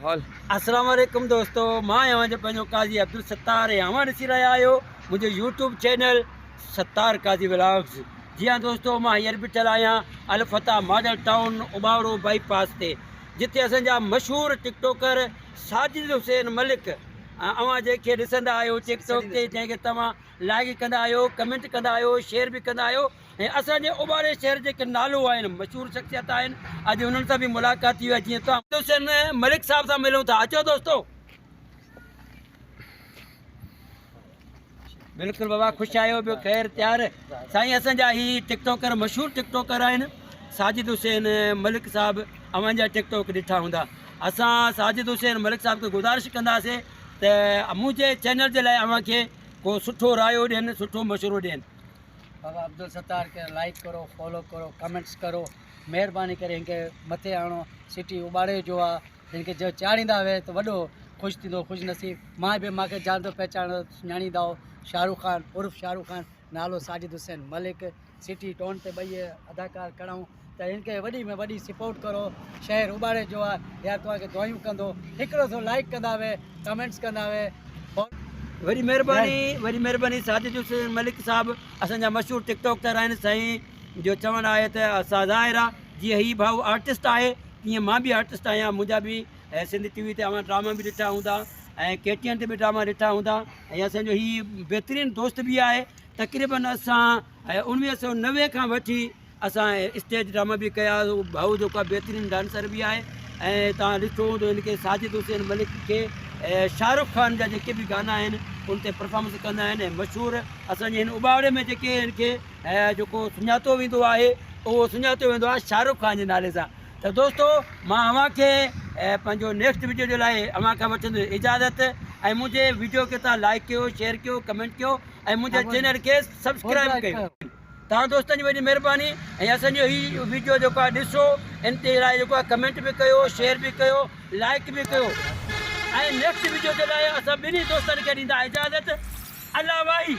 अस्सलाम वालेकुम दोस्तों, मां जो पंहिंजो काज़ी अब्दुल सत्तार अवां ॾिसी रहिया आहियो मुंहिंजो यूट्यूब चैनल सत्तार काज़ी व्लॉग्स। जी हाँ दोस्तों, मां हींअर बीठल आहियां अल फतह मॉडल टाउन उबावड़ो बाईपास ते, जिते असांजा मशहूरु टिकटॉकर साजिद हुसैन मलिक अवां जंहिंखे ॾिसंदा आहियो टिकटॉक ते, जंहिंखे तव्हां लाइक कंदा आहियो, कमेंट कंदा आहियो, शेयर बि कंदा आहियो, ऐं असांजे उबारे शहर जेके नालो आहिनि, मशहूरु शख़्सियत आहिनि, अॼु हुननि सां बि मुलाक़ात थी आहे। जीअं तव्हां हुसैन मलिक साहब सां मिलूं था। अचो दोस्तो। बिल्कुलु बाबा, ख़ुशि आहियो? ॿियो ख़ैर तयारु साईं? असांजा ही टिकटॉकर मशहूरु टिकटॉकर आहिनि साजिद हुसैन मलिक साहब। अवां जा टिकटॉक ॾिठा हूंदा। असां साजिद हुसैन मलिक साहब खे गुज़ारिश कंदासीं त मुंहिंजे चैनल जे लाइ अव्हांखे को सुठो रायो ॾियनि, सुठो मशवरो ॾियनि। बाबा अब्दुल सत्तार के लाइक करो, फॉलो करो, कमेंट्स करो, महिरबानी करे इनके मथे आणो। सिटी उबाड़े जो आहे, जिनके जो चाढ़ींदा वे तो वॾो ख़ुशि थींदो, ख़ुशि नसीब। मां बि मूंखे ॼाणंदो पहचानो सुञाणींदा शाहरुख खान उर्फ शाहरुख खान, नालो साजिद हुसैन मलिक। सिटी टोन ते ॿई अदाकार कराऊं त इनके वॾी में वॾी सपोर्ट करो। शहर उबाड़े जो आहे, या तव्हांखे दुआयूं कंदो, हिकिड़ो सो लाइक कंदा वे, कमेंट्स कंदा वे। वरी महिरबानी साजिद हुसैन मलिक साहब असांजा मशहूरु टिकटॉकर आहिनि। साईं जो चवणु आहे त असां ज़ाहिर आहे जीअं हीउ भाऊ आर्टिस्ट आहे, तीअं मां बि आर्टिस्ट आहियां। मुंहिंजा बि सिंधी टीवी ते अवां ड्रामा बि ॾिठा हूंदा ऐं KTN ते बि ड्रामा ॾिठा हूंदा। ऐं असांजो हीउ बहितरीनु दोस्त बि आहे। तक़रीबन असां 1990 खां वठी असां स्टेज ड्रामा बि कया। भाऊ जेको आहे बहितरीनु डांसर बि आहे। ऐं तव्हां ॾिठो हूंदो हिनखे साजिद हुसैन मलिक खे शाहरुख खान जा जेके बि गाना आहिनि उन ते परफॉर्मेंस कंदा आहिनि। ऐं मशहूरु असांजे हिन उबावड़े में जेके हिनखे जेको सुञातो वेंदो आहे, उहो सुञातो वेंदो आहे शाहरुख खान जे नाले सां। त दोस्तो, मां अव्हांखे पंहिंजो नेक्स्ट वीडियो जे लाइ अव्हां खां वठंदुसि इजाज़त। ऐं मुंहिंजे वीडियो खे तव्हां लाइक कयो, शेयर कयो, कमेंट कयो ऐं मुंहिंजे चैनल खे सब्सक्राइब कयो। तव्हां दोस्तनि जी वॾी महिरबानी। ऐं असांजो हीउ वीडियो जेको आहे ॾिसो, इन ते लाइ जेको आहे कमेंट बि कयो, शेयर बि कयो, लाइक बि कयो। ऐं नेक्स्ट वीडियो जे लाइ असां ॿिन्ही दोस्तनि खे ॾींदा इजाज़त। अल्लाह वाही।